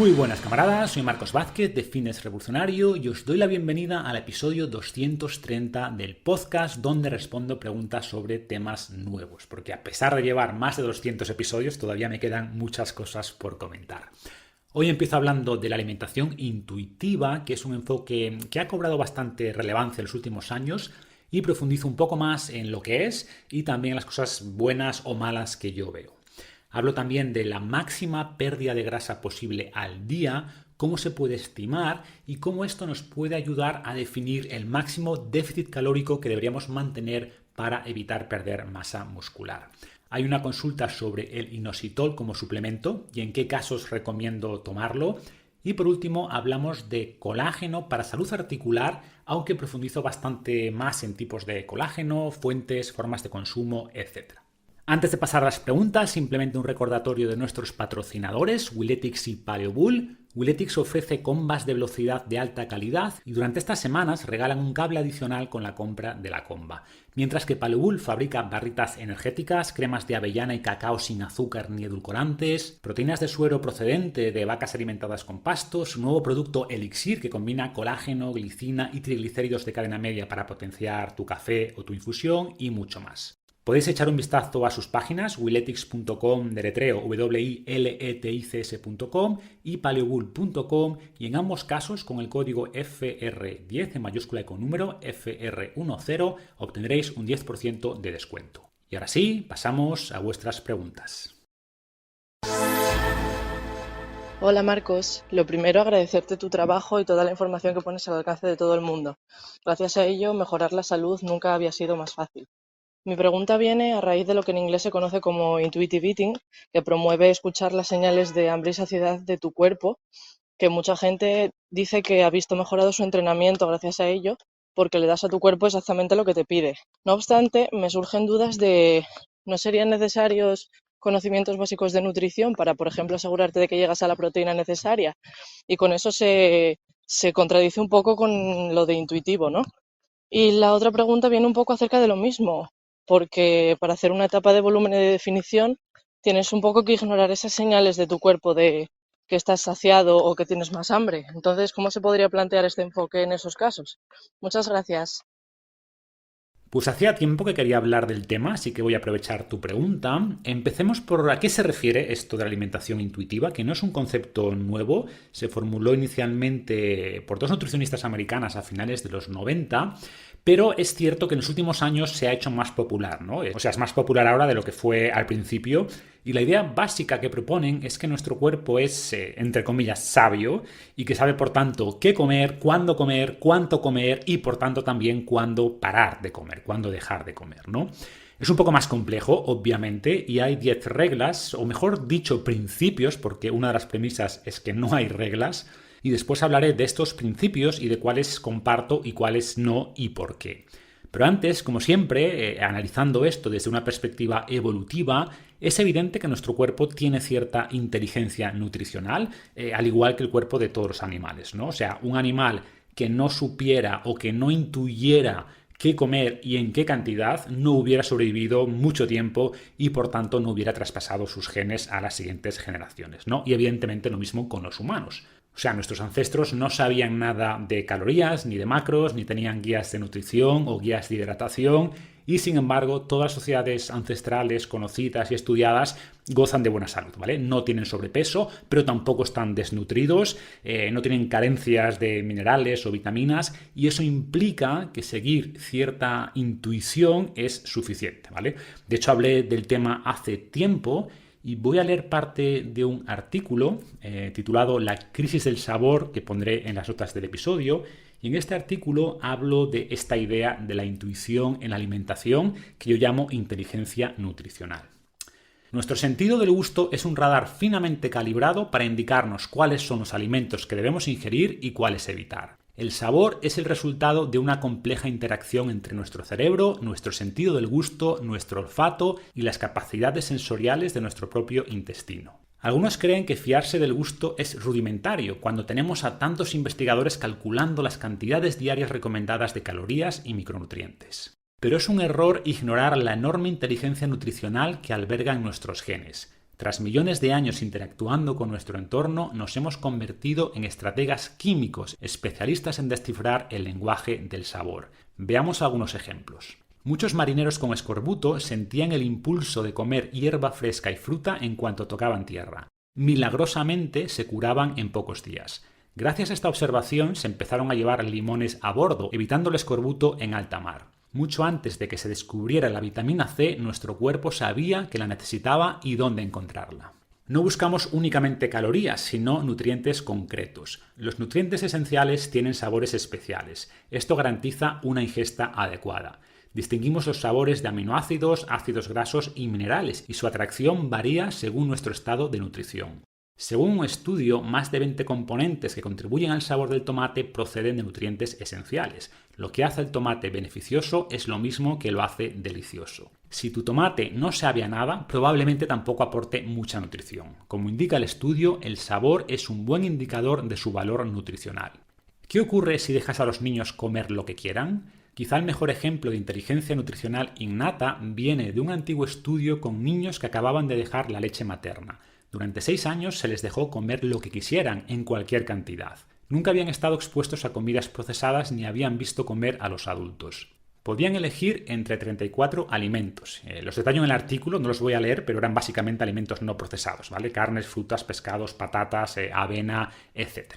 Muy buenas camaradas, soy Marcos Vázquez de Fitness Revolucionario y os doy la bienvenida al episodio 230 del podcast donde respondo preguntas sobre temas nuevos, porque a pesar de llevar más de 200 episodios todavía me quedan muchas cosas por comentar. Hoy empiezo hablando de la alimentación intuitiva, que es un enfoque que ha cobrado bastante relevancia en los últimos años y profundizo un poco más en lo que es y también en las cosas buenas o malas que yo veo. Hablo también de la máxima pérdida de grasa posible al día, cómo se puede estimar y cómo esto nos puede ayudar a definir el máximo déficit calórico que deberíamos mantener para evitar perder masa muscular. Hay una consulta sobre el inositol como suplemento y en qué casos recomiendo tomarlo. Y por último hablamos de colágeno para salud articular, aunque profundizo bastante más en tipos de colágeno, fuentes, formas de consumo, etc. Antes de pasar a las preguntas, simplemente un recordatorio de nuestros patrocinadores, Willetix y Paleobull. Willetix ofrece combas de velocidad de alta calidad y durante estas semanas regalan un cable adicional con la compra de la comba. Mientras que Paleobull fabrica barritas energéticas, cremas de avellana y cacao sin azúcar ni edulcorantes, proteínas de suero procedente de vacas alimentadas con pasto, su nuevo producto Elixir que combina colágeno, glicina y triglicéridos de cadena media para potenciar tu café o tu infusión y mucho más. Podéis echar un vistazo a sus páginas, willetix.com, deletreo wiletics.com y paleobull.com, y en ambos casos con el código FR10 en mayúscula y con número FR10 obtendréis un 10% de descuento. Y ahora sí, pasamos a vuestras preguntas. Hola Marcos, lo primero agradecerte tu trabajo y toda la información que pones al alcance de todo el mundo. Gracias a ello, mejorar la salud nunca había sido más fácil. Mi pregunta viene a raíz de lo que en inglés se conoce como intuitive eating, que promueve escuchar las señales de hambre y saciedad de tu cuerpo, que mucha gente dice que ha visto mejorado su entrenamiento gracias a ello, porque le das a tu cuerpo exactamente lo que te pide. No obstante, me surgen dudas de ¿no serían necesarios conocimientos básicos de nutrición para, por ejemplo, asegurarte de que llegas a la proteína necesaria? Y con eso se contradice un poco con lo de intuitivo, ¿no? Y la otra pregunta viene un poco acerca de lo mismo, porque para hacer una etapa de volumen y de definición tienes un poco que ignorar esas señales de tu cuerpo de que estás saciado o que tienes más hambre. Entonces, ¿cómo se podría plantear este enfoque en esos casos? Muchas gracias. Pues hacía tiempo que quería hablar del tema, así que voy a aprovechar tu pregunta. Empecemos por a qué se refiere esto de la alimentación intuitiva, que no es un concepto nuevo, se formuló inicialmente por dos nutricionistas americanas a finales de los 90, pero es cierto que en los últimos años se ha hecho más popular, ¿no? O sea, es más popular ahora de lo que fue al principio. Y la idea básica que proponen es que nuestro cuerpo es, entre comillas, sabio y que sabe, por tanto, qué comer, cuánto comer y, por tanto, también cuándo parar de comer, cuándo dejar de comer, ¿no? Es un poco más complejo, obviamente, y hay 10 reglas, o mejor dicho, principios, porque una de las premisas es que no hay reglas, y después hablaré de estos principios y de cuáles comparto y cuáles no y por qué. Pero antes, como siempre, analizando esto desde una perspectiva evolutiva, es evidente que nuestro cuerpo tiene cierta inteligencia nutricional, al igual que el cuerpo de todos los animales, ¿no? O sea, un animal que no supiera o que no intuyera qué comer y en qué cantidad no hubiera sobrevivido mucho tiempo y por tanto no hubiera traspasado sus genes a las siguientes generaciones, ¿no? Y evidentemente lo mismo con los humanos. O sea, nuestros ancestros no sabían nada de calorías, ni de macros, ni tenían guías de nutrición o guías de hidratación, y sin embargo todas las sociedades ancestrales conocidas y estudiadas gozan de buena salud, ¿vale? No tienen sobrepeso, pero tampoco están desnutridos, no tienen carencias de minerales o vitaminas, y eso implica que seguir cierta intuición es suficiente, ¿vale? De hecho, hablé del tema hace tiempo y voy a leer parte de un artículo titulado La crisis del sabor, que pondré en las notas del episodio. Y en este artículo hablo de esta idea de la intuición en la alimentación que yo llamo inteligencia nutricional. Nuestro sentido del gusto es un radar finamente calibrado para indicarnos cuáles son los alimentos que debemos ingerir y cuáles evitar. El sabor es el resultado de una compleja interacción entre nuestro cerebro, nuestro sentido del gusto, nuestro olfato y las capacidades sensoriales de nuestro propio intestino. Algunos creen que fiarse del gusto es rudimentario cuando tenemos a tantos investigadores calculando las cantidades diarias recomendadas de calorías y micronutrientes. Pero es un error ignorar la enorme inteligencia nutricional que albergan nuestros genes. Tras millones de años interactuando con nuestro entorno, nos hemos convertido en estrategas químicos, especialistas en descifrar el lenguaje del sabor. Veamos algunos ejemplos. Muchos marineros con escorbuto sentían el impulso de comer hierba fresca y fruta en cuanto tocaban tierra. Milagrosamente se curaban en pocos días. Gracias a esta observación se empezaron a llevar limones a bordo, evitando el escorbuto en alta mar. Mucho antes de que se descubriera la vitamina C, nuestro cuerpo sabía que la necesitaba y dónde encontrarla. No buscamos únicamente calorías, sino nutrientes concretos. Los nutrientes esenciales tienen sabores especiales. Esto garantiza una ingesta adecuada. Distinguimos los sabores de aminoácidos, ácidos grasos y minerales, y su atracción varía según nuestro estado de nutrición. Según un estudio, más de 20 componentes que contribuyen al sabor del tomate proceden de nutrientes esenciales. Lo que hace el tomate beneficioso es lo mismo que lo hace delicioso. Si tu tomate no sabe a nada, probablemente tampoco aporte mucha nutrición. Como indica el estudio, el sabor es un buen indicador de su valor nutricional. ¿Qué ocurre si dejas a los niños comer lo que quieran? Quizá el mejor ejemplo de inteligencia nutricional innata viene de un antiguo estudio con niños que acababan de dejar la leche materna. Durante 6 años se les dejó comer lo que quisieran, en cualquier cantidad. Nunca habían estado expuestos a comidas procesadas ni habían visto comer a los adultos. Podían elegir entre 34 alimentos. Los detallo en el artículo, no los voy a leer, pero eran básicamente alimentos no procesados, ¿vale? Carnes, frutas, pescados, patatas, avena, etc.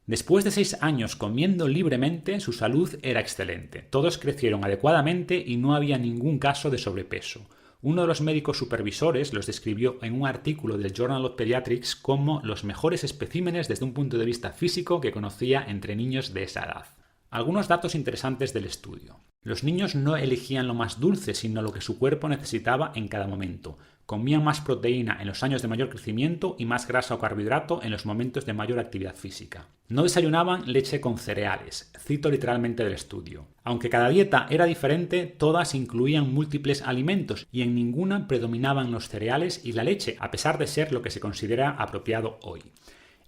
Después de 6 años comiendo libremente, su salud era excelente. Todos crecieron adecuadamente y no había ningún caso de sobrepeso. Uno de los médicos supervisores los describió en un artículo del Journal of Pediatrics como los mejores especímenes desde un punto de vista físico que conocía entre niños de esa edad. Algunos datos interesantes del estudio. Los niños no elegían lo más dulce, sino lo que su cuerpo necesitaba en cada momento. Comían más proteína en los años de mayor crecimiento y más grasa o carbohidrato en los momentos de mayor actividad física. No desayunaban leche con cereales, cito literalmente del estudio. Aunque cada dieta era diferente, todas incluían múltiples alimentos y en ninguna predominaban los cereales y la leche, a pesar de ser lo que se considera apropiado hoy.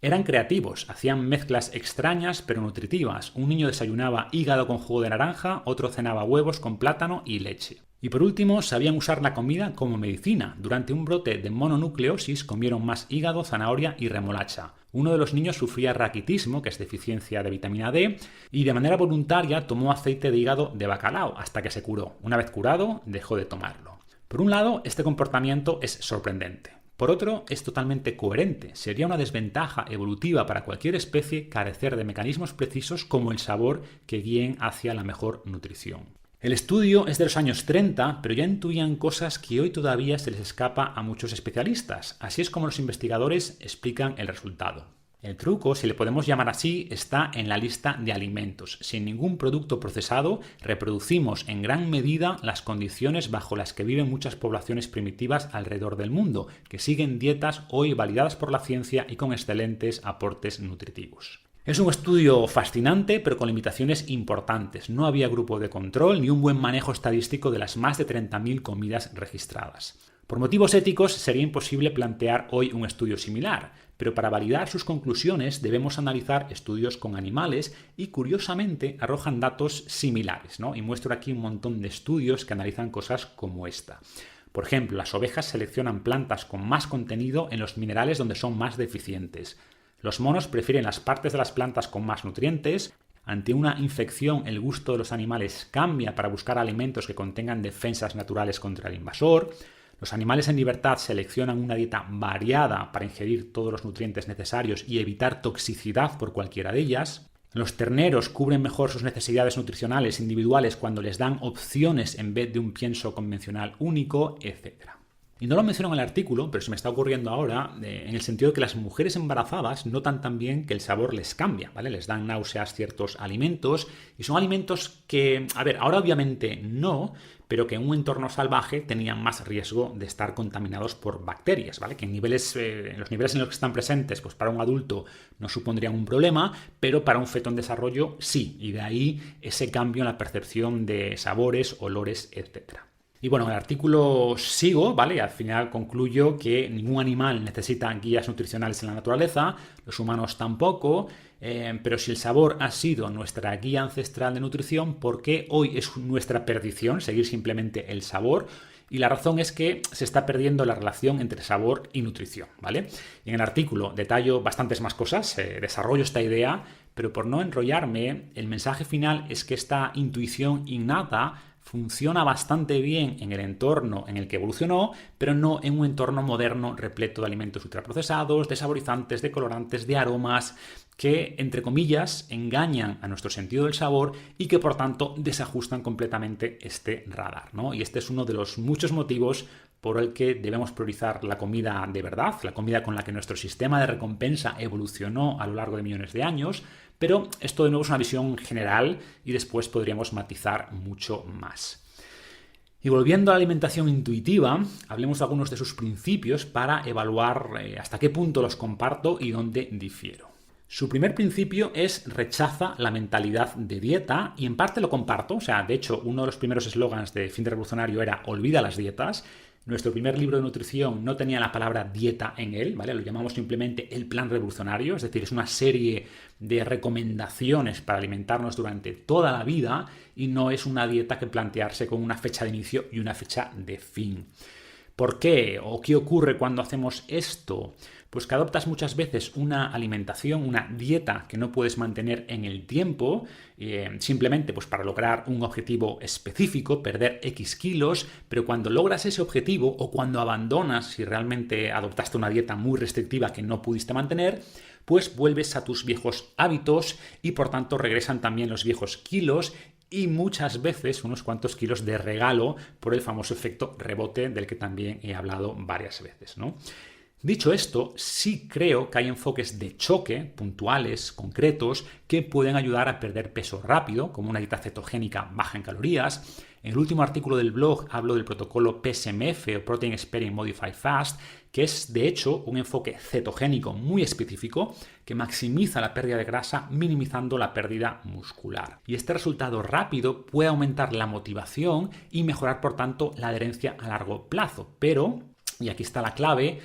Eran creativos, hacían mezclas extrañas pero nutritivas. Un niño desayunaba hígado con jugo de naranja, otro cenaba huevos con plátano y leche. Y por último, sabían usar la comida como medicina. Durante un brote de mononucleosis comieron más hígado, zanahoria y remolacha. Uno de los niños sufría raquitismo, que es deficiencia de vitamina D, y de manera voluntaria tomó aceite de hígado de bacalao hasta que se curó. Una vez curado, dejó de tomarlo. Por un lado, este comportamiento es sorprendente. Por otro, es totalmente coherente. Sería una desventaja evolutiva para cualquier especie carecer de mecanismos precisos como el sabor que guíen hacia la mejor nutrición. El estudio es de los años 30, pero ya intuían cosas que hoy todavía se les escapa a muchos especialistas. Así es como los investigadores explican el resultado. El truco, si le podemos llamar así, está en la lista de alimentos. Sin ningún producto procesado, reproducimos en gran medida las condiciones bajo las que viven muchas poblaciones primitivas alrededor del mundo, que siguen dietas hoy validadas por la ciencia y con excelentes aportes nutritivos. Es un estudio fascinante, pero con limitaciones importantes. No había grupo de control ni un buen manejo estadístico de las más de 30.000 comidas registradas. Por motivos éticos sería imposible plantear hoy un estudio similar, pero para validar sus conclusiones debemos analizar estudios con animales y curiosamente arrojan datos similares, ¿no? Y muestro aquí un montón de estudios que analizan cosas como esta. Por ejemplo, las ovejas seleccionan plantas con más contenido en los minerales donde son más deficientes. Los monos prefieren las partes de las plantas con más nutrientes. Ante una infección, el gusto de los animales cambia para buscar alimentos que contengan defensas naturales contra el invasor. Los animales en libertad seleccionan una dieta variada para ingerir todos los nutrientes necesarios y evitar toxicidad por cualquiera de ellas. Los terneros cubren mejor sus necesidades nutricionales individuales cuando les dan opciones en vez de un pienso convencional único, etc. Y no lo menciono en el artículo, pero se me está ocurriendo ahora, en el sentido de que las mujeres embarazadas notan también que el sabor les cambia, ¿vale? Les dan náuseas ciertos alimentos y son alimentos que, ahora obviamente no, pero que en un entorno salvaje tenían más riesgo de estar contaminados por bacterias, ¿vale? Que en los niveles en los que están presentes, pues para un adulto no supondrían un problema, pero para un feto en desarrollo sí, y de ahí ese cambio en la percepción de sabores, olores, etc. Y bueno, en el artículo sigo, ¿vale? Al final concluyo que ningún animal necesita guías nutricionales en la naturaleza, los humanos tampoco, pero si el sabor ha sido nuestra guía ancestral de nutrición, ¿por qué hoy es nuestra perdición seguir simplemente el sabor? Y la razón es que se está perdiendo la relación entre sabor y nutrición, ¿vale? Y en el artículo detallo bastantes más cosas, desarrollo esta idea, pero por no enrollarme, el mensaje final es que esta intuición innata funciona bastante bien en el entorno en el que evolucionó, pero no en un entorno moderno repleto de alimentos ultraprocesados, de saborizantes, de colorantes, de aromas, que, entre comillas, engañan a nuestro sentido del sabor y que, por tanto, desajustan completamente este radar, ¿no? Y este es uno de los muchos motivos por el que debemos priorizar la comida de verdad, la comida con la que nuestro sistema de recompensa evolucionó a lo largo de millones de años, pero esto de nuevo es una visión general y después podríamos matizar mucho más. Y volviendo a la alimentación intuitiva, hablemos de algunos de sus principios para evaluar hasta qué punto los comparto y dónde difiero. Su primer principio es rechaza la mentalidad de dieta y en parte lo comparto. O sea, de hecho, uno de los primeros eslogans de Fin de Revolucionario era olvida las dietas. Nuestro primer libro de nutrición no tenía la palabra dieta en él, ¿vale? Lo llamamos simplemente el plan revolucionario, es decir, es una serie de recomendaciones para alimentarnos durante toda la vida y no es una dieta que plantearse con una fecha de inicio y una fecha de fin. ¿Por qué? ¿O qué ocurre cuando hacemos esto? Pues que adoptas muchas veces una alimentación, una dieta que no puedes mantener en el tiempo, simplemente pues para lograr un objetivo específico, perder X kilos, pero cuando logras ese objetivo o cuando abandonas, si realmente adoptaste una dieta muy restrictiva que no pudiste mantener, pues vuelves a tus viejos hábitos y por tanto regresan también los viejos kilos y muchas veces unos cuantos kilos de regalo por el famoso efecto rebote del que también he hablado varias veces, ¿no? Dicho esto, sí creo que hay enfoques de choque puntuales, concretos, que pueden ayudar a perder peso rápido, como una dieta cetogénica baja en calorías. En el último artículo del blog hablo del protocolo PSMF o Protein Sparing Modified Fast, que es de hecho un enfoque cetogénico muy específico que maximiza la pérdida de grasa minimizando la pérdida muscular. Y este resultado rápido puede aumentar la motivación y mejorar por tanto la adherencia a largo plazo. Pero, y aquí está la clave,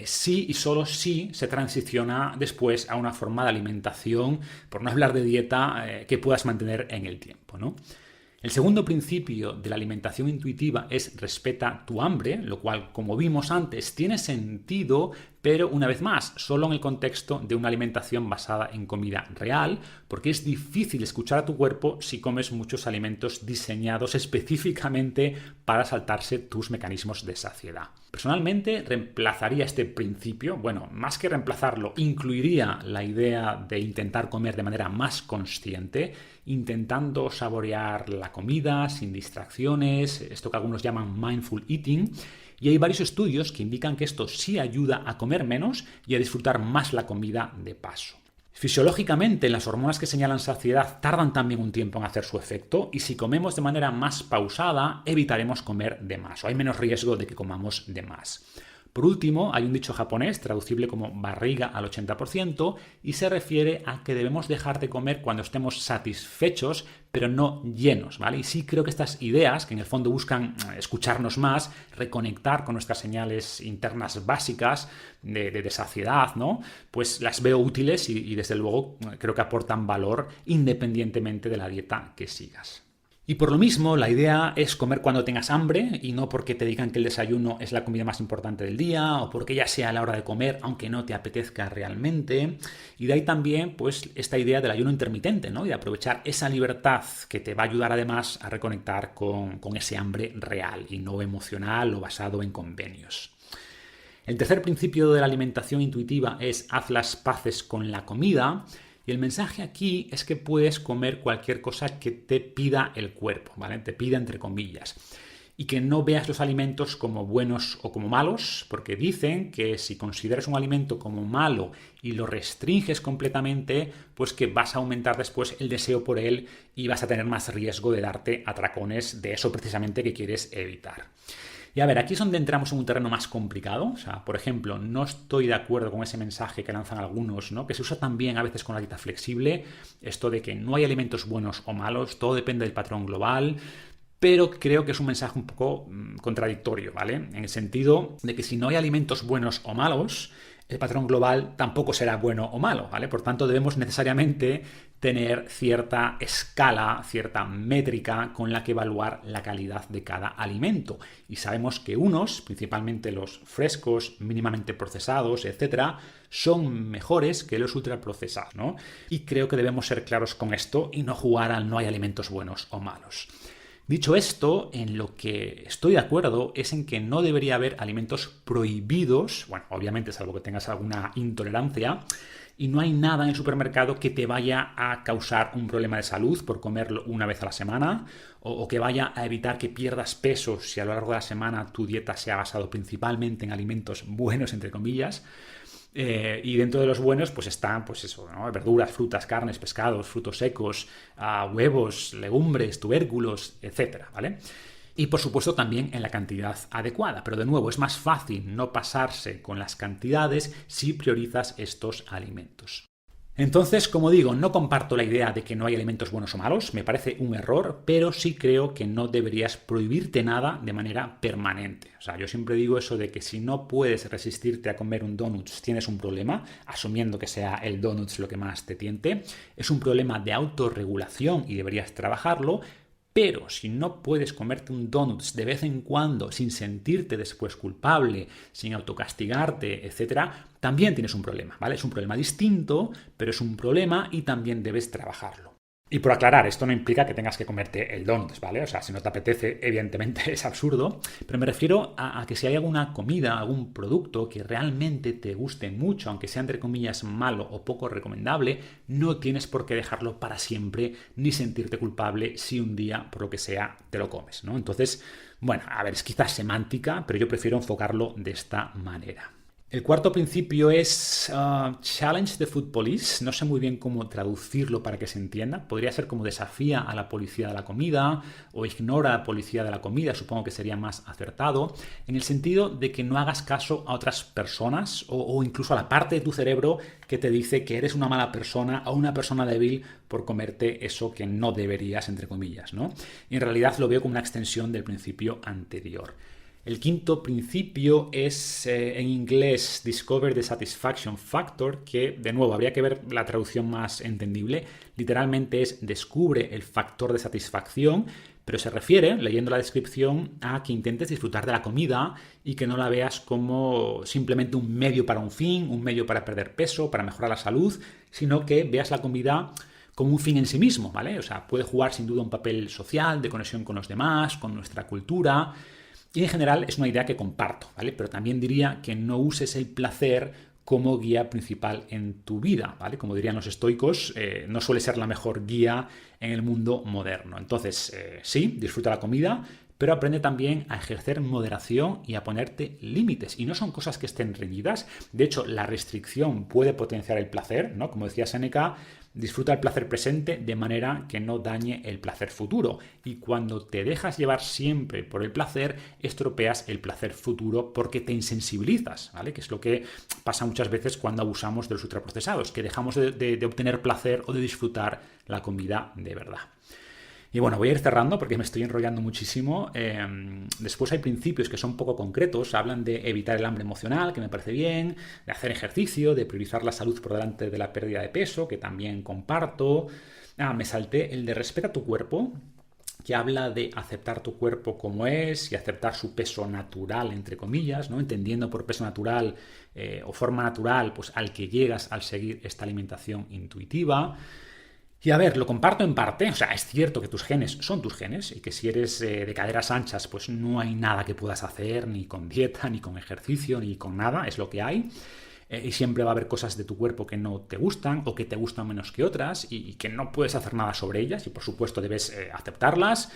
sí y solo si se transiciona después a una forma de alimentación, por no hablar de dieta, que puedas mantener en el tiempo, ¿no? El segundo principio de la alimentación intuitiva es respeta tu hambre, lo cual, como vimos antes, tiene sentido, pero una vez más, solo en el contexto de una alimentación basada en comida real, porque es difícil escuchar a tu cuerpo si comes muchos alimentos diseñados específicamente para saltarse tus mecanismos de saciedad. Personalmente, reemplazaría este principio, bueno, más que reemplazarlo, incluiría la idea de intentar comer de manera más consciente, intentando saborear la comida sin distracciones, esto que algunos llaman mindful eating, y hay varios estudios que indican que esto sí ayuda a comer menos y a disfrutar más la comida de paso. Fisiológicamente, las hormonas que señalan saciedad tardan también un tiempo en hacer su efecto y si comemos de manera más pausada, evitaremos comer de más o hay menos riesgo de que comamos de más. Por último, hay un dicho japonés traducible como barriga al 80% y se refiere a que debemos dejar de comer cuando estemos satisfechos, pero no llenos, ¿vale? Y sí creo que estas ideas, que en el fondo buscan escucharnos más, reconectar con nuestras señales internas básicas de saciedad, ¿no? Pues las veo útiles y desde luego creo que aportan valor independientemente de la dieta que sigas. Y por lo mismo, la idea es comer cuando tengas hambre y no porque te digan que el desayuno es la comida más importante del día o porque ya sea la hora de comer aunque no te apetezca realmente. Y de ahí también pues esta idea del ayuno intermitente, ¿no? Y de aprovechar esa libertad que te va a ayudar además a reconectar con ese hambre real y no emocional o basado en convenios. El tercer principio de la alimentación intuitiva es haz las paces con la comida. Y el mensaje aquí es que puedes comer cualquier cosa que te pida el cuerpo, ¿vale? Te pida entre comillas. Y que no veas los alimentos como buenos o como malos, porque dicen que si consideras un alimento como malo y lo restringes completamente, pues que vas a aumentar después el deseo por él y vas a tener más riesgo de darte atracones de eso precisamente que quieres evitar. Y a ver, aquí es donde entramos en un terreno más complicado. O sea, por ejemplo, no estoy de acuerdo con ese mensaje que lanzan algunos, ¿no? Que se usa también a veces con la dieta flexible, esto de que no hay alimentos buenos o malos, todo depende del patrón global, pero creo que es un mensaje un poco contradictorio, ¿vale? En el sentido de que si no hay alimentos buenos o malos, el patrón global tampoco será bueno o malo, ¿vale? Por tanto, debemos necesariamente tener cierta escala, cierta métrica con la que evaluar la calidad de cada alimento. Y sabemos que unos, principalmente los frescos, mínimamente procesados, etcétera, son mejores que los ultraprocesados, ¿no? Y creo que debemos ser claros con esto y no jugar al no hay alimentos buenos o malos. Dicho esto, en lo que estoy de acuerdo es en que no debería haber alimentos prohibidos, bueno, obviamente salvo que tengas alguna intolerancia, y no hay nada en el supermercado que te vaya a causar un problema de salud por comerlo una vez a la semana o que vaya a evitar que pierdas peso si a lo largo de la semana tu dieta se ha basado principalmente en alimentos buenos, entre comillas. Y dentro de los buenos pues están pues eso, ¿no? Verduras, frutas, carnes, pescados, frutos secos, huevos, legumbres, tubérculos, etcétera, ¿vale? Y por supuesto también en la cantidad adecuada, pero de nuevo es más fácil no pasarse con las cantidades si priorizas estos alimentos. Entonces, como digo, no comparto la idea de que no hay alimentos buenos o malos, me parece un error, pero sí creo que no deberías prohibirte nada de manera permanente. O sea, yo siempre digo eso de que si no puedes resistirte a comer un donuts, tienes un problema, asumiendo que sea el donuts lo que más te tiente. Es un problema de autorregulación y deberías trabajarlo. Pero si no puedes comerte un donuts de vez en cuando sin sentirte después culpable, sin autocastigarte, etcétera, también tienes un problema, ¿vale? Es un problema distinto, pero es un problema y también debes trabajarlo. Y por aclarar, esto no implica que tengas que comerte el donuts, ¿vale? O sea, si no te apetece, evidentemente es absurdo, pero me refiero a que si hay alguna comida, algún producto que realmente te guste mucho, aunque sea entre comillas malo o poco recomendable, no tienes por qué dejarlo para siempre ni sentirte culpable si un día, por lo que sea, te lo comes, ¿no? Entonces, bueno, a ver, es quizás semántica, pero yo prefiero enfocarlo de esta manera. El cuarto principio es Challenge the Food Police. No sé muy bien cómo traducirlo para que se entienda. Podría ser como desafía a la policía de la comida o ignora a la policía de la comida. Supongo que sería más acertado. En el sentido de que no hagas caso a otras personas o incluso a la parte de tu cerebro que te dice que eres una mala persona o una persona débil por comerte eso que no deberías, entre comillas, ¿no? Y en realidad lo veo como una extensión del principio anterior. El quinto principio es en inglés Discover the Satisfaction Factor, que de nuevo habría que ver la traducción más entendible. Literalmente es descubre el factor de satisfacción, pero se refiere, leyendo la descripción, a que intentes disfrutar de la comida y que no la veas como simplemente un medio para un fin, un medio para perder peso, para mejorar la salud, sino que veas la comida como un fin en sí mismo, ¿vale? O sea, puede jugar sin duda un papel social, de conexión con los demás, con nuestra cultura. Y en general es una idea que comparto, ¿vale? Pero también diría que no uses el placer como guía principal en tu vida, ¿vale? Como dirían los estoicos, no suele ser la mejor guía en el mundo moderno. Entonces, sí, disfruta la comida, pero aprende también a ejercer moderación y a ponerte límites. Y no son cosas que estén reñidas. De hecho, la restricción puede potenciar el placer, ¿no? Como decía Séneca, disfruta el placer presente de manera que no dañe el placer futuro. Y cuando te dejas llevar siempre por el placer, estropeas el placer futuro porque te insensibilizas, ¿vale? Que es lo que pasa muchas veces cuando abusamos de los ultraprocesados, que dejamos de obtener placer o de disfrutar la comida de verdad. Y bueno, voy a ir cerrando porque me estoy enrollando muchísimo. Después hay principios que son poco concretos. Hablan de evitar el hambre emocional, que me parece bien, de hacer ejercicio, de priorizar la salud por delante de la pérdida de peso, que también comparto. Me salté el de respeta tu cuerpo, que habla de aceptar tu cuerpo como es y aceptar su peso natural, entre comillas, ¿no? Entendiendo por peso natural o forma natural, pues al que llegas al seguir esta alimentación intuitiva. Y a ver, lo comparto en parte, o sea, es cierto que tus genes son tus genes y que si eres de caderas anchas, pues no hay nada que puedas hacer, ni con dieta, ni con ejercicio, ni con nada, es lo que hay. Y siempre va a haber cosas de tu cuerpo que no te gustan o que te gustan menos que otras y que no puedes hacer nada sobre ellas y por supuesto debes aceptarlas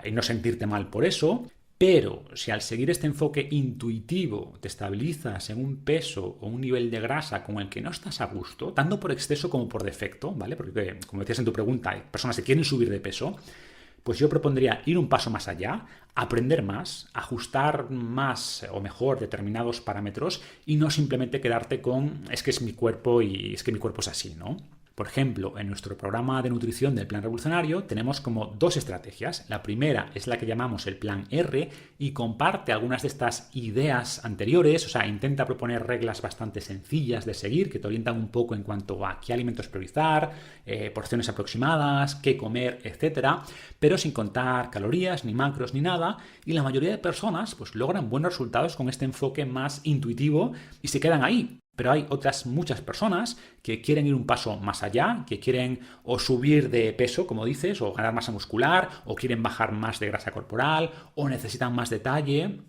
y no sentirte mal por eso. Pero si al seguir este enfoque intuitivo te estabilizas en un peso o un nivel de grasa con el que no estás a gusto, tanto por exceso como por defecto, ¿vale? Porque, como decías en tu pregunta, hay personas que quieren subir de peso, pues yo propondría ir un paso más allá, aprender más, ajustar más o mejor determinados parámetros y no simplemente quedarte con es que es mi cuerpo y es que mi cuerpo es así, ¿no? Por ejemplo, en nuestro programa de nutrición del Plan Revolucionario tenemos como dos estrategias. La primera es la que llamamos el Plan R y comparte algunas de estas ideas anteriores, o sea, intenta proponer reglas bastante sencillas de seguir que te orientan un poco en cuanto a qué alimentos priorizar, porciones aproximadas, qué comer, etcétera, pero sin contar calorías, ni macros, ni nada. Y la mayoría de personas pues logran buenos resultados con este enfoque más intuitivo y se quedan ahí. Pero hay otras muchas personas que quieren ir un paso más allá, que quieren o subir de peso, como dices, o ganar masa muscular, o quieren bajar más de grasa corporal, o necesitan más detalle.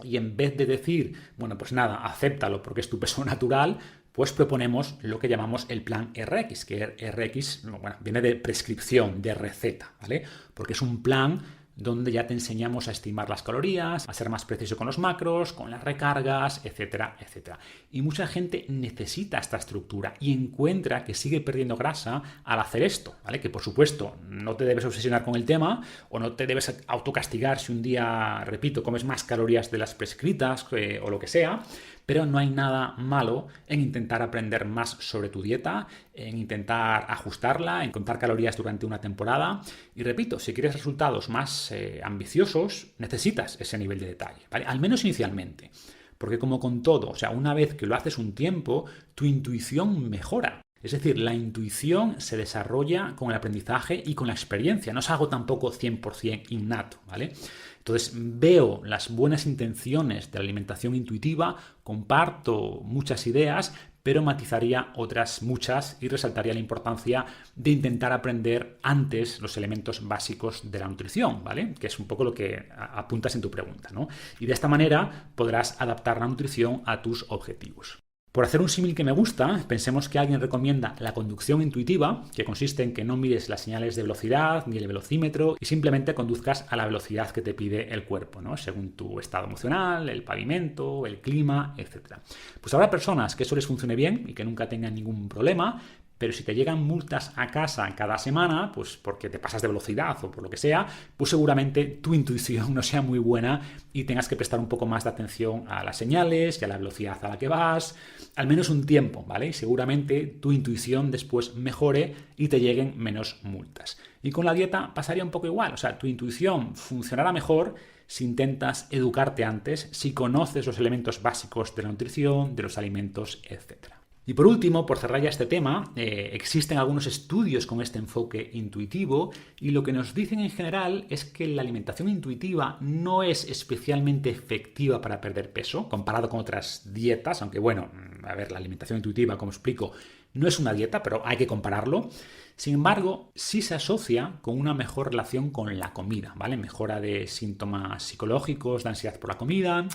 Y en vez de decir, bueno, pues nada, acéptalo porque es tu peso natural, pues proponemos lo que llamamos el plan RX, que RX bueno, viene de prescripción, de receta, ¿vale? Porque es un plan donde ya te enseñamos a estimar las calorías, a ser más preciso con los macros, con las recargas, etcétera, etcétera. Y mucha gente necesita esta estructura y encuentra que sigue perdiendo grasa al hacer esto, ¿vale? Que por supuesto no te debes obsesionar con el tema o no te debes autocastigar si un día, repito, comes más calorías de las prescritas o lo que sea, pero no hay nada malo en intentar aprender más sobre tu dieta, en intentar ajustarla, en contar calorías durante una temporada. Y repito, si quieres resultados más ambiciosos, necesitas ese nivel de detalle, ¿vale? Al menos inicialmente. Porque como con todo, o sea, una vez que lo haces un tiempo, tu intuición mejora. Es decir, la intuición se desarrolla con el aprendizaje y con la experiencia. No es algo tampoco 100% innato, ¿vale? Entonces veo las buenas intenciones de la alimentación intuitiva, comparto muchas ideas, pero matizaría otras muchas y resaltaría la importancia de intentar aprender antes los elementos básicos de la nutrición, ¿vale? Que es un poco lo que apuntas en tu pregunta, ¿no? Y de esta manera podrás adaptar la nutrición a tus objetivos. Por hacer un símil que me gusta, pensemos que alguien recomienda la conducción intuitiva, que consiste en que no mires las señales de velocidad ni el velocímetro y simplemente conduzcas a la velocidad que te pide el cuerpo, ¿no? Según tu estado emocional, el pavimento, el clima, etc. Pues habrá personas que eso les funcione bien y que nunca tengan ningún problema, pero si te llegan multas a casa cada semana, pues porque te pasas de velocidad o por lo que sea, pues seguramente tu intuición no sea muy buena y tengas que prestar un poco más de atención a las señales y a la velocidad a la que vas, al menos un tiempo, ¿vale? Y seguramente tu intuición después mejore y te lleguen menos multas. Y con la dieta pasaría un poco igual, o sea, tu intuición funcionará mejor si intentas educarte antes, si conoces los elementos básicos de la nutrición, de los alimentos, etc. Y por último, por cerrar ya este tema, existen algunos estudios con este enfoque intuitivo y lo que nos dicen en general es que la alimentación intuitiva no es especialmente efectiva para perder peso comparado con otras dietas, aunque bueno, a ver, la alimentación intuitiva, como explico, no es una dieta, pero hay que compararlo. Sin embargo, sí se asocia con una mejor relación con la comida, ¿vale? Mejora de síntomas psicológicos, de ansiedad por la comida.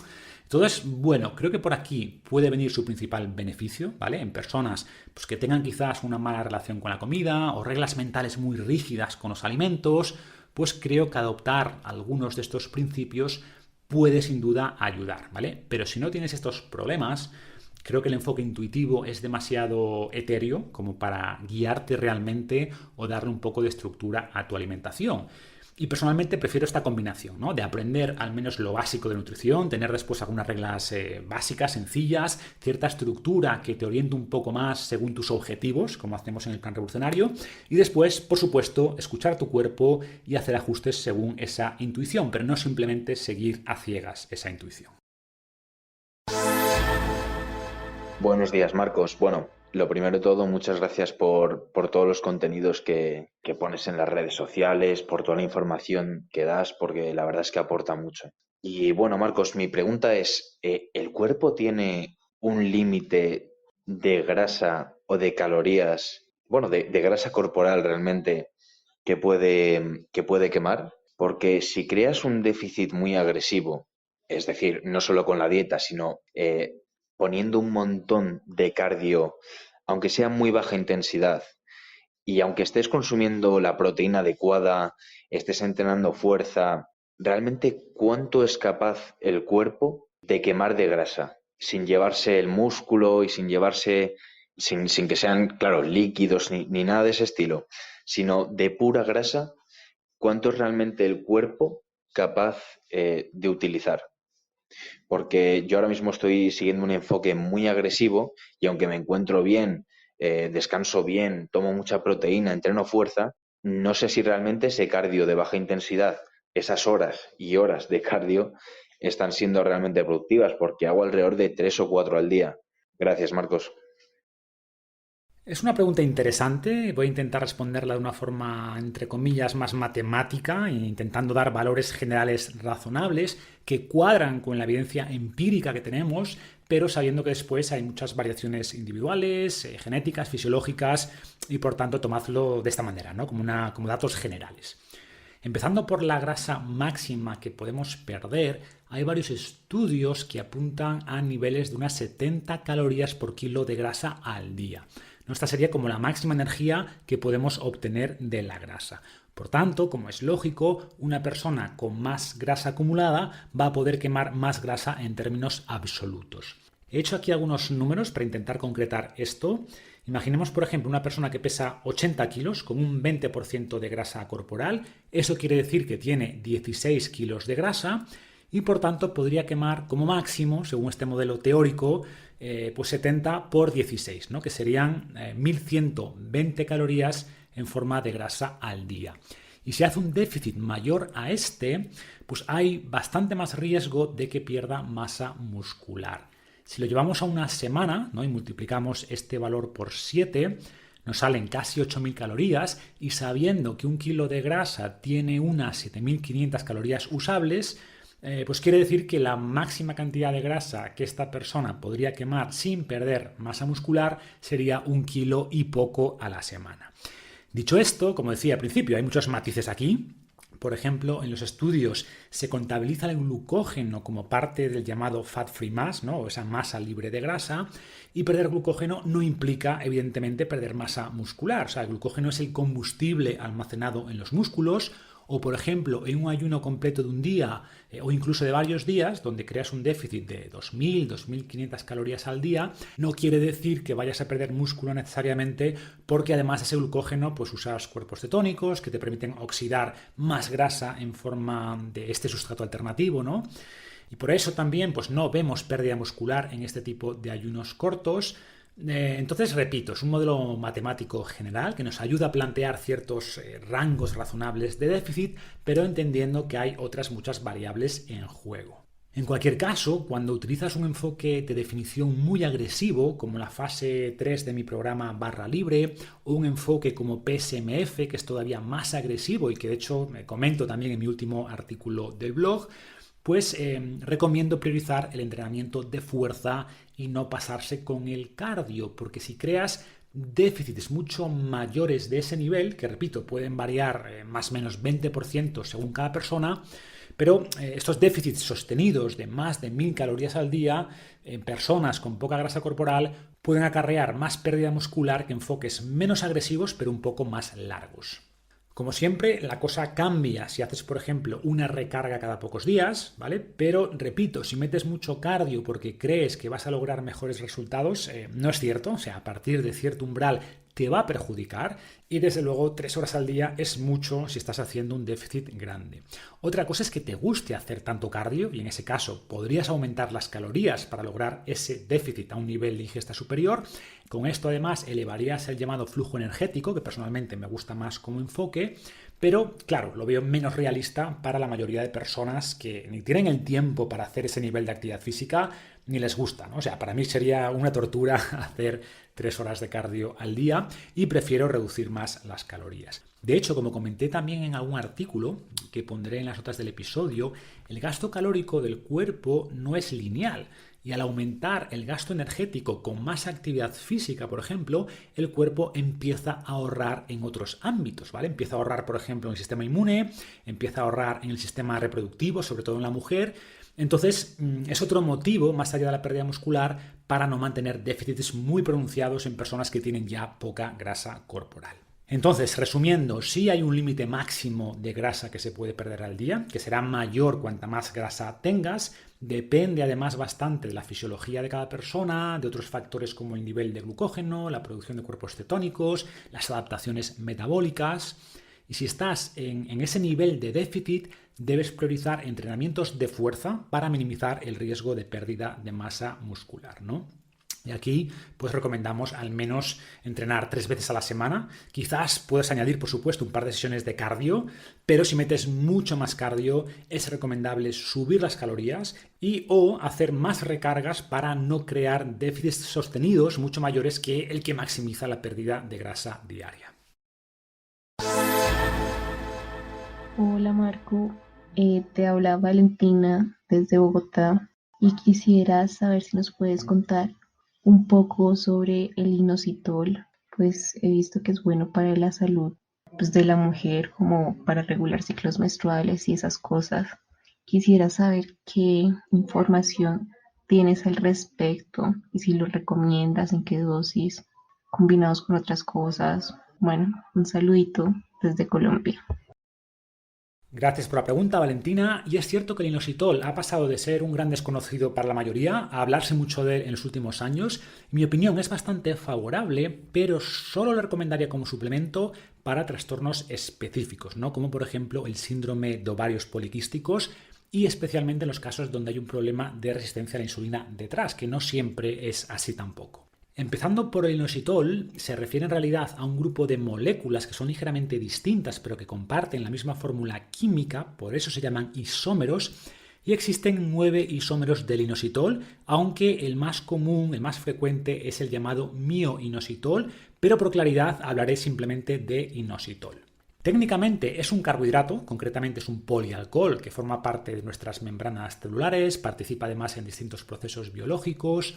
Entonces, bueno, creo que por aquí puede venir su principal beneficio, ¿vale? En personas pues, que tengan quizás una mala relación con la comida o reglas mentales muy rígidas con los alimentos, pues creo que adoptar algunos de estos principios puede sin duda ayudar, ¿vale? Pero si no tienes estos problemas, creo que el enfoque intuitivo es demasiado etéreo como para guiarte realmente o darle un poco de estructura a tu alimentación. Y personalmente prefiero esta combinación, ¿no? De aprender al menos lo básico de nutrición, tener después algunas reglas básicas, sencillas, cierta estructura que te oriente un poco más según tus objetivos, como hacemos en el Plan Revolucionario, y después, por supuesto, escuchar tu cuerpo y hacer ajustes según esa intuición, pero no simplemente seguir a ciegas esa intuición. Buenos días, Marcos. Bueno, lo primero de todo, muchas gracias por todos los contenidos que pones en las redes sociales, por toda la información que das, porque la verdad es que aporta mucho. Y bueno, Marcos, mi pregunta es, ¿el cuerpo tiene un límite de grasa o de calorías, bueno, de grasa corporal realmente que puede quemar? Porque si creas un déficit muy agresivo, es decir, no solo con la dieta, sino poniendo un montón de cardio, aunque sea muy baja intensidad, y aunque estés consumiendo la proteína adecuada, estés entrenando fuerza, realmente cuánto es capaz el cuerpo de quemar de grasa, sin llevarse el músculo y sin que sean, claro, líquidos ni nada de ese estilo, sino de pura grasa, cuánto es realmente el cuerpo capaz de utilizar. Porque yo ahora mismo estoy siguiendo un enfoque muy agresivo y aunque me encuentro bien descanso bien, tomo mucha proteína, entreno fuerza, no sé si realmente ese cardio de baja intensidad, esas horas y horas de cardio, están siendo realmente productivas, porque hago alrededor de 3 o 4 al día. Gracias, Marcos. Es una pregunta interesante. Voy a intentar responderla de una forma, entre comillas, más matemática, intentando dar valores generales razonables que cuadran con la evidencia empírica que tenemos, pero sabiendo que después hay muchas variaciones individuales, genéticas, fisiológicas, y por tanto tomadlo de esta manera, ¿no? Como datos generales. Empezando por la grasa máxima que podemos perder, hay varios estudios que apuntan a niveles de unas 70 calorías por kilo de grasa al día. Esta sería como la máxima energía que podemos obtener de la grasa. Por tanto, como es lógico, una persona con más grasa acumulada va a poder quemar más grasa en términos absolutos. He hecho aquí algunos números para intentar concretar esto. Imaginemos, por ejemplo, una persona que pesa 80 kilos con un 20% de grasa corporal. Eso quiere decir que tiene 16 kilos de grasa y por tanto podría quemar como máximo, según este modelo teórico, pues 70 por 16, ¿no? Que serían 1120 calorías en forma de grasa al día. Y si hace un déficit mayor a este, pues hay bastante más riesgo de que pierda masa muscular. Si lo llevamos a una semana, ¿no? Y multiplicamos este valor por 7, nos salen casi 8.000 calorías, y sabiendo que un kilo de grasa tiene unas 7.500 calorías usables, pues quiere decir que la máxima cantidad de grasa que esta persona podría quemar sin perder masa muscular sería 1 kilo y poco a la semana. Dicho esto, como decía al principio, hay muchos matices aquí. Por ejemplo, en los estudios se contabiliza el glucógeno como parte del llamado fat-free mass, ¿no? O esa masa libre de grasa, y perder glucógeno no implica, evidentemente, perder masa muscular. O sea, el glucógeno es el combustible almacenado en los músculos, o por ejemplo, en un ayuno completo de un día o incluso de varios días, donde creas un déficit de 2.000, 2.500 calorías al día, no quiere decir que vayas a perder músculo necesariamente, porque además ese glucógeno pues usas cuerpos cetónicos que te permiten oxidar más grasa en forma de este sustrato alternativo, ¿no? Y por eso también pues no vemos pérdida muscular en este tipo de ayunos cortos. Entonces, repito, es un modelo matemático general que nos ayuda a plantear ciertos rangos razonables de déficit, pero entendiendo que hay otras muchas variables en juego. En cualquier caso, cuando utilizas un enfoque de definición muy agresivo, como la fase 3 de mi programa Barra Libre, o un enfoque como PSMF, que es todavía más agresivo y que de hecho me comento también en mi último artículo del blog, pues recomiendo priorizar el entrenamiento de fuerza y no pasarse con el cardio, porque si creas déficits mucho mayores de ese nivel, que repito, pueden variar más o menos 20% según cada persona, pero estos déficits sostenidos de más de 1.000 calorías al día en personas con poca grasa corporal pueden acarrear más pérdida muscular que enfoques menos agresivos pero un poco más largos. Como siempre, la cosa cambia si haces, por ejemplo, una recarga cada pocos días, ¿vale? Pero, repito, si metes mucho cardio porque crees que vas a lograr mejores resultados, no es cierto. O sea, a partir de cierto umbral te va a perjudicar y, desde luego, 3 horas al día es mucho si estás haciendo un déficit grande. Otra cosa es que te guste hacer tanto cardio y, en ese caso, podrías aumentar las calorías para lograr ese déficit a un nivel de ingesta superior. Con esto, además, elevarías el llamado flujo energético, que personalmente me gusta más como enfoque, pero, claro, lo veo menos realista para la mayoría de personas que ni tienen el tiempo para hacer ese nivel de actividad física ni les gusta, ¿no? O sea, para mí sería una tortura hacer 3 horas de cardio al día y prefiero reducir más las calorías. De hecho, como comenté también en algún artículo que pondré en las notas del episodio, el gasto calórico del cuerpo no es lineal. Y al aumentar el gasto energético con más actividad física, por ejemplo, el cuerpo empieza a ahorrar en otros ámbitos, ¿vale? Empieza a ahorrar, por ejemplo, en el sistema inmune, empieza a ahorrar en el sistema reproductivo, sobre todo en la mujer. Entonces, es otro motivo, más allá de la pérdida muscular, para no mantener déficits muy pronunciados en personas que tienen ya poca grasa corporal. Entonces, resumiendo, sí hay un límite máximo de grasa que se puede perder al día, que será mayor cuanta más grasa tengas. Depende además bastante de la fisiología de cada persona, de otros factores como el nivel de glucógeno, la producción de cuerpos cetónicos, las adaptaciones metabólicas. Y si estás en ese nivel de déficit, debes priorizar entrenamientos de fuerza para minimizar el riesgo de pérdida de masa muscular, ¿no? Y aquí pues recomendamos al menos entrenar 3 veces a la semana. Quizás puedes añadir, por supuesto, un par de sesiones de cardio, pero si metes mucho más cardio es recomendable subir las calorías y o hacer más recargas para no crear déficits sostenidos mucho mayores que el que maximiza la pérdida de grasa diaria. Hola Marco, te habla Valentina desde Bogotá y quisiera saber si nos puedes contar un poco sobre el inositol, pues he visto que es bueno para la salud pues, de la mujer, como para regular ciclos menstruales y esas cosas. Quisiera saber qué información tienes al respecto y si lo recomiendas, en qué dosis, combinados con otras cosas. Bueno, un saludito desde Colombia. Gracias por la pregunta, Valentina. Y es cierto que el inositol ha pasado de ser un gran desconocido para la mayoría a hablarse mucho de él en los últimos años. Mi opinión es bastante favorable, pero solo lo recomendaría como suplemento para trastornos específicos, ¿no? Como por ejemplo el síndrome de ovarios poliquísticos y especialmente en los casos donde hay un problema de resistencia a la insulina detrás, que no siempre es así tampoco. Empezando por el inositol, se refiere en realidad a un grupo de moléculas que son ligeramente distintas pero que comparten la misma fórmula química, por eso se llaman isómeros, y existen 9 isómeros del inositol, aunque el más común, el más frecuente es el llamado mioinositol, pero por claridad hablaré simplemente de inositol. Técnicamente es un carbohidrato, concretamente es un polialcohol que forma parte de nuestras membranas celulares, participa además en distintos procesos biológicos,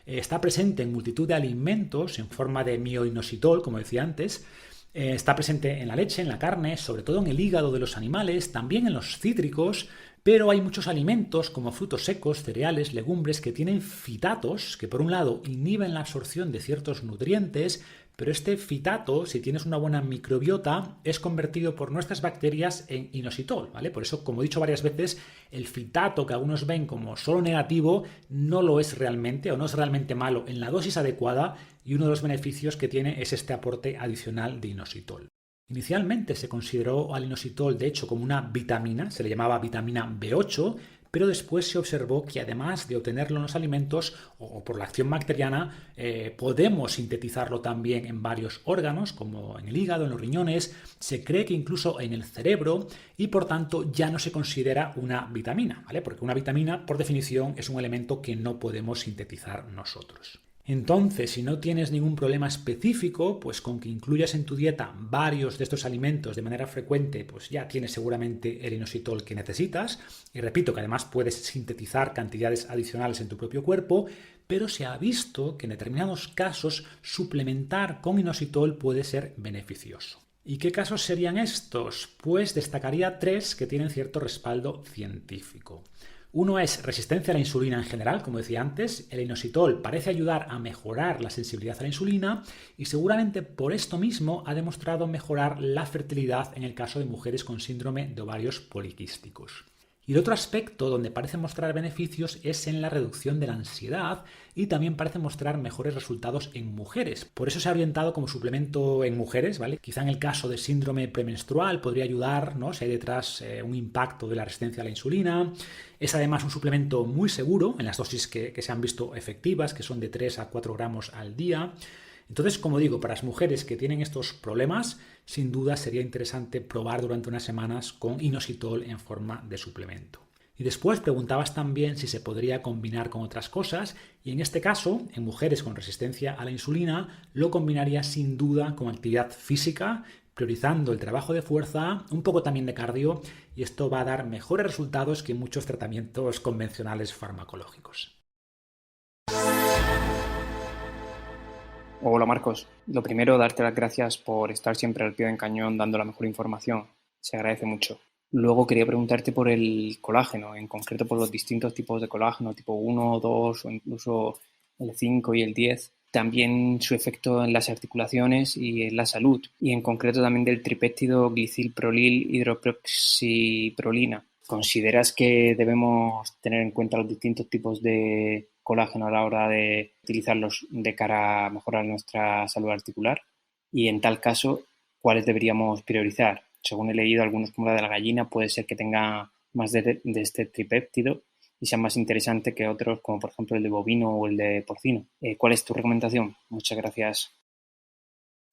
está presente en multitud de alimentos en forma de mioinositol, como decía antes, está presente en la leche, en la carne, sobre todo en el hígado de los animales, también en los cítricos, pero hay muchos alimentos como frutos secos, cereales, legumbres que tienen fitatos que por un lado inhiben la absorción de ciertos nutrientes, pero este fitato, si tienes una buena microbiota, es convertido por nuestras bacterias en inositol, ¿vale? Por eso, como he dicho varias veces, el fitato que algunos ven como solo negativo no lo es realmente o no es realmente malo en la dosis adecuada y uno de los beneficios que tiene es este aporte adicional de inositol. Inicialmente se consideró al inositol de hecho como una vitamina, se le llamaba vitamina B8, pero después se observó que además de obtenerlo en los alimentos o por la acción bacteriana, podemos sintetizarlo también en varios órganos, como en el hígado, en los riñones, se cree que incluso en el cerebro y por tanto ya no se considera una vitamina, ¿vale? Porque una vitamina, por definición, es un elemento que no podemos sintetizar nosotros. Entonces, si no tienes ningún problema específico, pues con que incluyas en tu dieta varios de estos alimentos de manera frecuente, pues ya tienes seguramente el inositol que necesitas. Y repito que además puedes sintetizar cantidades adicionales en tu propio cuerpo, pero se ha visto que en determinados casos suplementar con inositol puede ser beneficioso. ¿Y qué casos serían estos? Pues destacaría 3 que tienen cierto respaldo científico. Uno es resistencia a la insulina en general, como decía antes. El inositol parece ayudar a mejorar la sensibilidad a la insulina y seguramente por esto mismo ha demostrado mejorar la fertilidad en el caso de mujeres con síndrome de ovarios poliquísticos. Y el otro aspecto donde parece mostrar beneficios es en la reducción de la ansiedad y también parece mostrar mejores resultados en mujeres. Por eso se ha orientado como suplemento en mujeres, ¿vale? Quizá en el caso de síndrome premenstrual podría ayudar, ¿no? Si hay detrás un impacto de la resistencia a la insulina. Es además un suplemento muy seguro en las dosis que se han visto efectivas, que son de 3 a 4 gramos al día. Entonces, como digo, para las mujeres que tienen estos problemas, sin duda sería interesante probar durante unas semanas con inositol en forma de suplemento. Y después preguntabas también si se podría combinar con otras cosas y en este caso, en mujeres con resistencia a la insulina, lo combinaría sin duda con actividad física, priorizando el trabajo de fuerza, un poco también de cardio y esto va a dar mejores resultados que muchos tratamientos convencionales farmacológicos. Hola Marcos, lo primero darte las gracias por estar siempre al pie del cañón dando la mejor información, se agradece mucho. Luego quería preguntarte por el colágeno, en concreto por los distintos tipos de colágeno, tipo 1, 2 o incluso el 5 y el 10, también su efecto en las articulaciones y en la salud, y en concreto también del tripéptido glicilprolil hidroxyprolina. ¿Consideras que debemos tener en cuenta los distintos tipos de colágeno a la hora de utilizarlos de cara a mejorar nuestra salud articular? Y en tal caso, ¿cuáles deberíamos priorizar? Según he leído, algunos como la de la gallina puede ser que tenga más de este tripéptido y sean más interesantes que otros, como por ejemplo el de bovino o el de porcino. ¿Cuál es tu recomendación? Muchas gracias.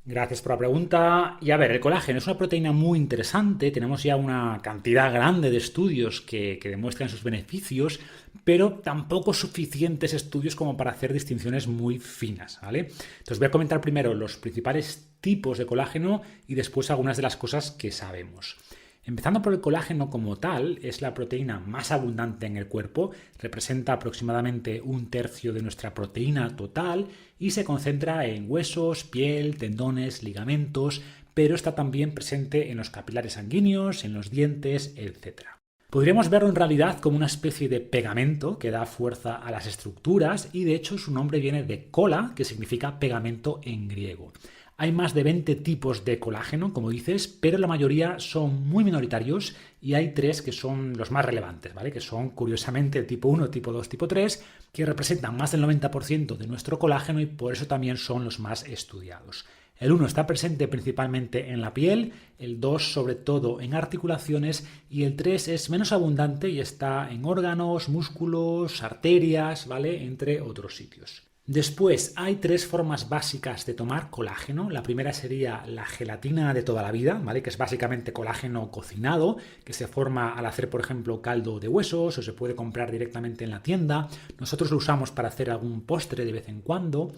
Gracias por la pregunta. Y a ver, el colágeno es una proteína muy interesante. Tenemos ya una cantidad grande de estudios que demuestran sus beneficios, pero tampoco suficientes estudios como para hacer distinciones muy finas, ¿vale? Entonces voy a comentar primero los principales tipos de colágeno y después algunas de las cosas que sabemos. Empezando por el colágeno como tal, es la proteína más abundante en el cuerpo, representa aproximadamente 1/3 de nuestra proteína total y se concentra en huesos, piel, tendones, ligamentos, pero está también presente en los capilares sanguíneos, en los dientes, etc. Podríamos verlo en realidad como una especie de pegamento que da fuerza a las estructuras y de hecho su nombre viene de cola, que significa pegamento en griego. Hay más de 20 tipos de colágeno, como dices, pero la mayoría son muy minoritarios y hay 3 que son los más relevantes, ¿vale? Que son, curiosamente, el tipo 1, tipo 2, tipo 3, que representan más del 90% de nuestro colágeno y por eso también son los más estudiados. El 1 está presente principalmente en la piel, el 2 sobre todo en articulaciones y el 3 es menos abundante y está en órganos, músculos, arterias, ¿vale? Entre otros sitios. Después hay 3 formas básicas de tomar colágeno. La primera sería la gelatina de toda la vida, ¿vale? Que es básicamente colágeno cocinado, que se forma al hacer, por ejemplo, caldo de huesos o se puede comprar directamente en la tienda. Nosotros lo usamos para hacer algún postre de vez en cuando.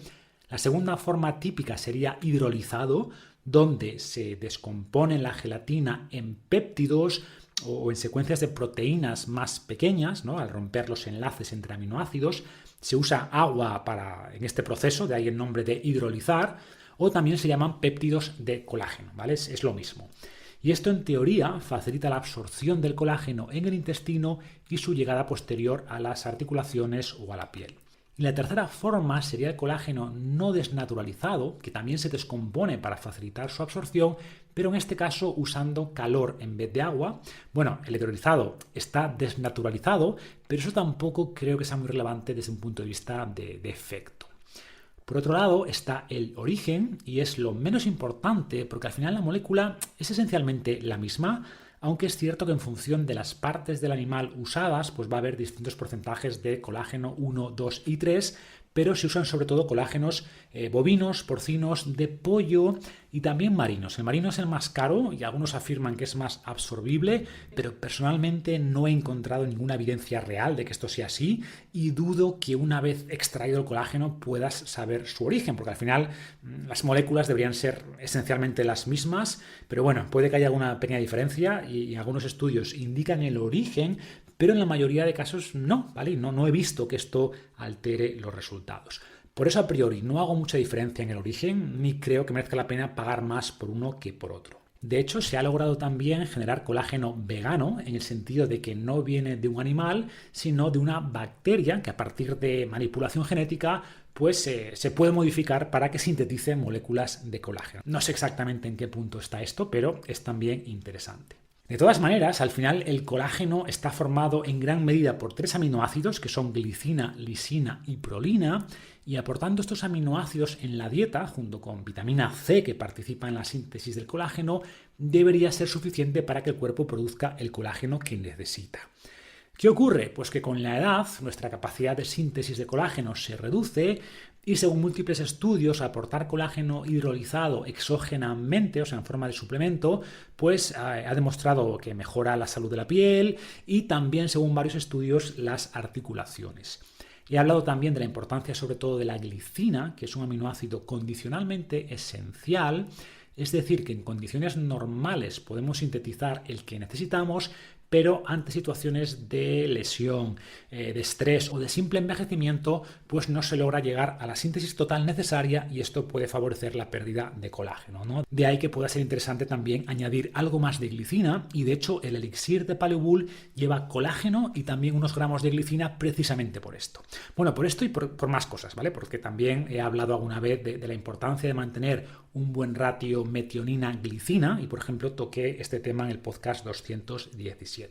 La segunda forma típica sería hidrolizado, donde se descompone la gelatina en péptidos o en secuencias de proteínas más pequeñas, ¿no? Al romper los enlaces entre aminoácidos. Se usa agua en este proceso, de ahí el nombre de hidrolizar, o también se llaman péptidos de colágeno, ¿vale? Es lo mismo. Y esto en teoría facilita la absorción del colágeno en el intestino y su llegada posterior a las articulaciones o a la piel. Y la tercera forma sería el colágeno no desnaturalizado, que también se descompone para facilitar su absorción, pero en este caso usando calor en vez de agua. Bueno, el hidrolizado está desnaturalizado, pero eso tampoco creo que sea muy relevante desde un punto de vista de efecto. Por otro lado está el origen y es lo menos importante porque al final la molécula es esencialmente la misma, aunque es cierto que en función de las partes del animal usadas, pues va a haber distintos porcentajes de colágeno 1, 2 y 3, pero se usan sobre todo colágenos bovinos, porcinos, de pollo y también marinos. El marino es el más caro y algunos afirman que es más absorbible, pero personalmente no he encontrado ninguna evidencia real de que esto sea así y dudo que una vez extraído el colágeno puedas saber su origen, porque al final las moléculas deberían ser esencialmente las mismas, pero bueno, puede que haya alguna pequeña diferencia y algunos estudios indican el origen, pero en la mayoría de casos no, ¿vale? No he visto que esto altere los resultados. Por eso a priori no hago mucha diferencia en el origen, ni creo que merezca la pena pagar más por uno que por otro. De hecho, se ha logrado también generar colágeno vegano, en el sentido de que no viene de un animal, sino de una bacteria que a partir de manipulación genética pues se puede modificar para que sintetice moléculas de colágeno. No sé exactamente en qué punto está esto, pero es también interesante. De todas maneras, al final el colágeno está formado en gran medida por 3 aminoácidos que son glicina, lisina y prolina, y aportando estos aminoácidos en la dieta, junto con vitamina C que participa en la síntesis del colágeno, debería ser suficiente para que el cuerpo produzca el colágeno que necesita. ¿Qué ocurre? Pues que con la edad nuestra capacidad de síntesis de colágeno se reduce y según múltiples estudios aportar colágeno hidrolizado exógenamente, o sea en forma de suplemento, pues ha demostrado que mejora la salud de la piel y también según varios estudios las articulaciones. He hablado también de la importancia sobre todo de la glicina, que es un aminoácido condicionalmente esencial, es decir, que en condiciones normales podemos sintetizar el que necesitamos, pero ante situaciones de lesión, de estrés o de simple envejecimiento, pues no se logra llegar a la síntesis total necesaria y esto puede favorecer la pérdida de colágeno, ¿no? De ahí que pueda ser interesante también añadir algo más de glicina y de hecho el elixir de Paleobull lleva colágeno y también unos gramos de glicina precisamente por esto. Bueno, por esto y por más cosas, ¿vale? Porque también he hablado alguna vez de la importancia de mantener un buen ratio metionina-glicina y por ejemplo toqué este tema en el podcast 217.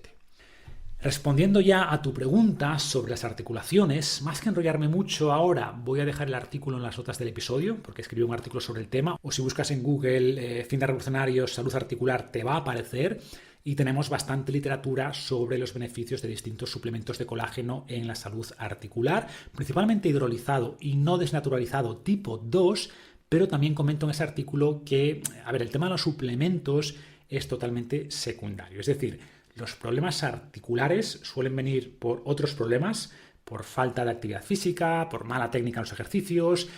Respondiendo ya a tu pregunta sobre las articulaciones, más que enrollarme mucho ahora, voy a dejar el artículo en las notas del episodio, porque escribí un artículo sobre el tema, o si buscas en Google fin de revolucionarios, salud articular, te va a aparecer. y tenemos bastante literatura sobre los beneficios de distintos suplementos de colágeno en la salud articular, principalmente hidrolizado y no desnaturalizado tipo 2, pero también comento en ese artículo que, el tema de los suplementos es totalmente secundario. Es decir, los problemas articulares suelen venir por otros problemas, por falta de actividad física, por mala técnica en los ejercicios,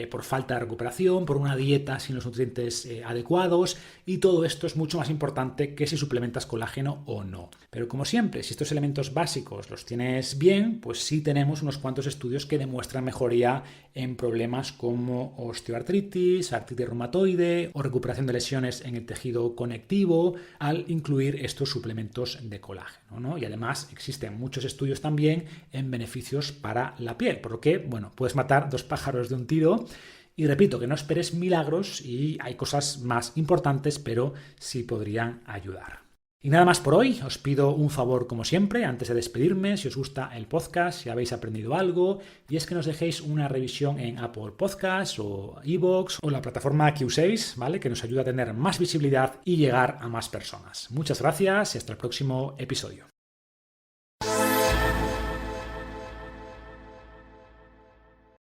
por falta de recuperación, por una dieta sin los nutrientes adecuados, y todo esto es mucho más importante que si suplementas colágeno o no. Pero como siempre, si estos elementos básicos los tienes bien, pues sí tenemos unos cuantos estudios que demuestran mejoría en problemas como osteoartritis, artritis reumatoide o recuperación de lesiones en el tejido conectivo al incluir estos suplementos de colágeno, ¿no? Y además existen muchos estudios también en beneficios para la piel, por lo que, puedes matar 2 pájaros de un tiro. Y repito, que no esperes milagros y hay cosas más importantes, pero sí podrían ayudar. Y nada más por hoy, os pido un favor como siempre, antes de despedirme, si os gusta el podcast, si habéis aprendido algo, y es que nos dejéis una revisión en Apple Podcasts o iVoox o la plataforma que uséis, ¿vale? Que nos ayuda a tener más visibilidad y llegar a más personas. Muchas gracias y hasta el próximo episodio.